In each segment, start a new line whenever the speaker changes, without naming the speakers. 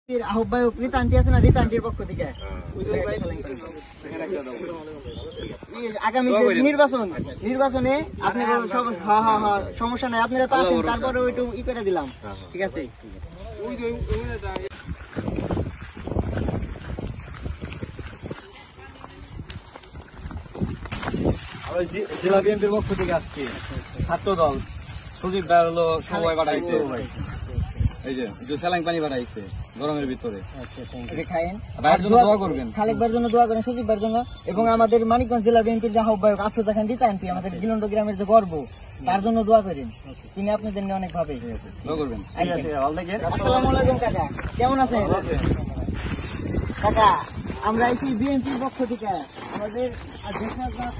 আহ্বায়ক রীতা আন্টি আছে না, রীতা আন্টির পক্ষ থেকে আগামী নির্বাচনে আপনার সমস্যা নাই, আপনারা তো আছেন, তারপরে ওইটু ই করে দিলাম। ঠিক আছে,
জেলা বিএনপির পক্ষ থেকে আসছি, ছাত্র দল সুদীপ ভাই হলো সবাই বাড়াইছে, এই যে স্যালাইন পানি বাড়াইছে গরমের ভিতরে।
দোয়া করবেন, খালেক ভাইয়ের জন্য দোয়া করেন, সুদীপ ভাইয়ের জন্য, এবং আমাদের মানিকগঞ্জ জেলা বিএনপির যে আহ্বায়ক আফরোজা খান রীতা আন্টি, আমাদের গিলন্ড গ্রামের যে গর্ব, তার জন্য দোয়া করেন। তিনি আপনাদের নিয়ে অনেক ভাবে
দোয়া করবেন।
আসসালামু আলাইকুম কাকা, কেমন আছেন কাকা? আমরা আইছি বিএনপির পক্ষ থেকে, আমাদের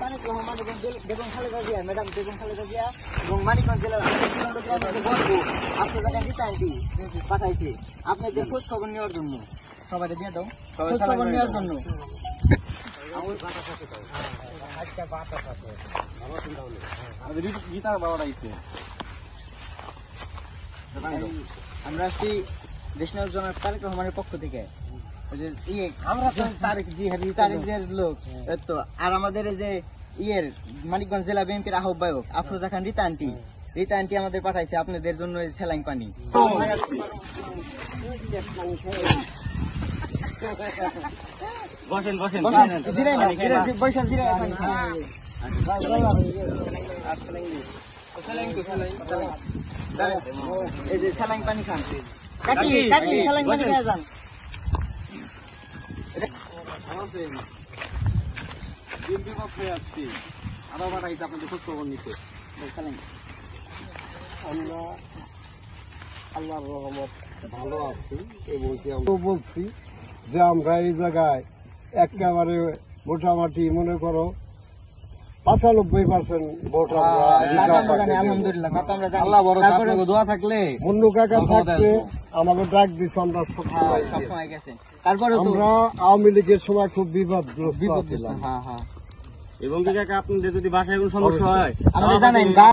তারেক রহমান এবং বেগম খালেদা জিয়া, ম্যাডাম বেগম খালেদা জিয়া এবং মানিকগঞ্জ জেলার পাঠাইছে আপনাদের খোঁজ খবর নেওয়ার জন্য। সবাই দিয়ে দাও, খোঁজ খবর নেওয়ার জন্য। আমরা আছি দেশনায়ক জনাব তারেক রহমানের পক্ষ থেকে। আমরা তো তারেক জিয়ার লোক তো, আর আমাদের এই যে মানিকগঞ্জ জেলা বিএনপির আহ্বায়ক আফরোজা খান রীতা আন্টি, রীতা আন্টি আমাদের পাঠাইছে আপনাদের জন্য স্যালাইন পানি।
বসেন বসেন,
এই যে স্যালাইন পানি খান, কাকি কাকি স্যালাইন পানি খেয়ে যান।
বিএনপির পক্ষে আসছি, আরো বাড়াইছে আপনাদের খোঁজ খবর নিতে।
আমরা আল্লাহর রহমত ভালো আছি এবং বলছি যে আমরা এই জায়গায় একেবারে মোটামুটি মনে করো 95% ভোট
আলহামদুলিল্লাহ,
আল্লাহ বড়, আপনাদের দোয়া থাকলে
মুন্নু কাকা থাকতে আমাকে ডাক দিচ্ছে, আমরা
সবসময় গেছে। তারপরে
আমরা আওয়ামী লীগের সময় খুব বিপদগ্রস্ত ছিলাম।
এবং আপনাদের যদি বাসায় কোনো সমস্যা হয়
আমাদের জানাইন।